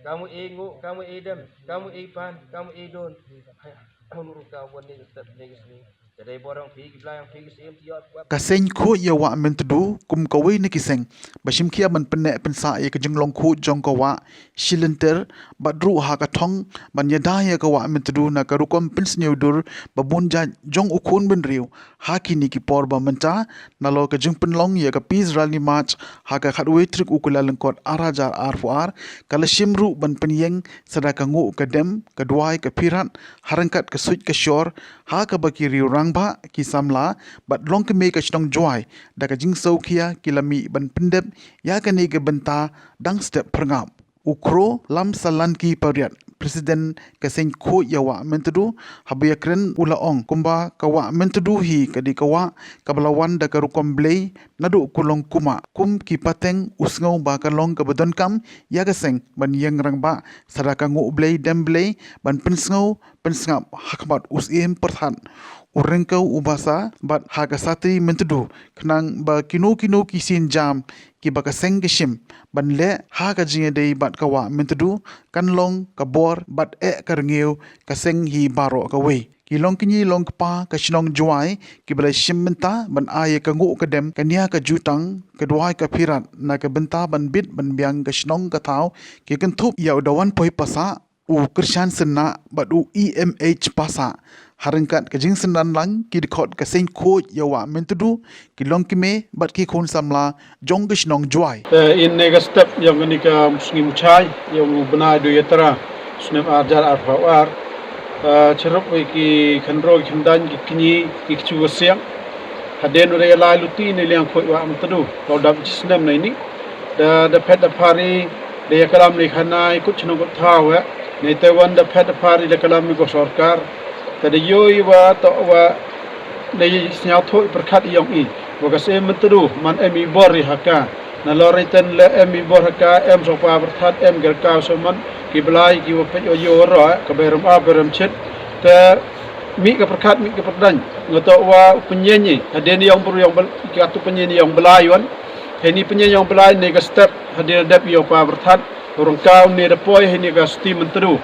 kamu nguh, kamu dem, kamu pan, kamu don. Menurut kawan ni tetap ni. Jadi borang pergi belayang pergi sih tiap. Kaseng ko ya wa mentudu kum kawai ni kiseng bashim kia ban penek pensa ya kejeng long ko jong ko wa shilenter badru ha ka thong ban yada ya ka wa mentudu na ka rukom pins nyudur babun ja jong ukun ben riu ha ki ni ki por ba menta na lo ka jeng penlong ya ka pis rali march ha ka khatwe trik ukula lengkot arajar arfuar kala shimru ban penyeng sadaka ngu ka dem ka duai ka pirat harangkat ka suit ka shor ha ka baki riu rangba ki samla bat long ke me ka chnong joy da ka jing sau kia kilami ban pendep ya ka ne ka benta dang step perngap ukro lam salan ki pariat presiden kaseng ko yawa mentudu habya kren ula ong kumba kawa mentudu hi kadi kawa kabalawan da ka rukom blei nadu kulong kuma kum ki pateng usngau ba ka long ka badon kam ya kaseng ban yang rangba sadaka ngu blei dem blei ban pensngau pensngap hakmat usim perthan urengkau ubasa bat haga satri mentudu kenang ba kino kisin jam ki ba kaseng kishim ban le haga jinge dei bat kawa mentudu kan long kabor bat karngeu kaseng hi baro ka we ki long kinyi long pa ka shnong juai ki bala shim menta ban aye ka ngu ka dem kania ka jutang ka duai ka pirat na ka benta ban bit ban biang ka shnong ka thau ki kan thup yaw dawan poi pasa u krishan senna bat u EMH pasa harangkat ka jing sendan lang ki dikot ka sein ko yawa mentudu ki long ki me bat ki khon samla jong ka shnong juai in nega step yang ni ka musngi muchai yang bena do yatra snem arjar arfawar ceruk ki khandro khandan ki kini ki chu siang haden re la luti ni liang khoi wa mentudu lo dam snem nai ni da pet da pari de kalam ni khanai kut chno ko thawa nei te wan da pet da pari de kalam ni ko sarkar kada yoi wa to wa nei snyau thoi perkhat yong i wa ka se mentudu man emi bori haka na loriten le emi bor haka em so pa perthat em ger ka so man ki blai ki wa pe yo ro ka berum a berum chet te mi ka perkhat mi ka perdan ngoto wa penyenyi haden yong bur yong ki atu penyenyi yong blai wan heni penyenyi yong blai nei ka step haden dap yo pa perthat orang kau ni da poi heni ka sti mentudu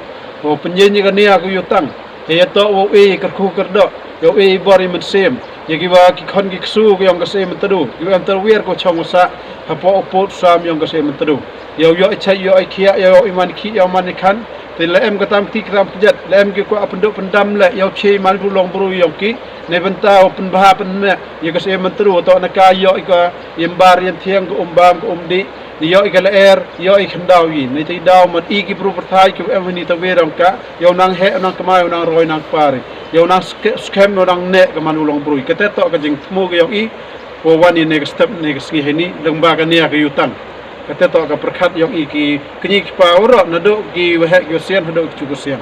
o penyenyi ka ni aku yutang ya to wo e kerku kerdo yo e bori mensem ya giwa ki khon ki ksu yang ka se mentedu yo antar wer ko chong sa hapo opot sam yang ka se mentedu yo chai yo kia yo iman ki yo man kan te le em ka tam ti kram jet le em ki ko apenduk pendam le yo che mal bu long bru yo ki ne benta pen bah pen me ya ka se mentedu to na ka yo ka yembar yen thiang ko umbam ko umdi ni yo ikala yo ikhandau yi ni ti dau mat i ki pro perthai ki em ni ta werang ka yo nang he nang kamai nang roi nang pare yo nang scam no nang ne ka man ulong brui ka te to ka jing thmu ga yo i o wani ne ka step ne ka ski heni lengba ka ne ka yutan ka te to ka perkhat yo i ki kni ki pa ro na do ki wa he yo sian do chu ko sian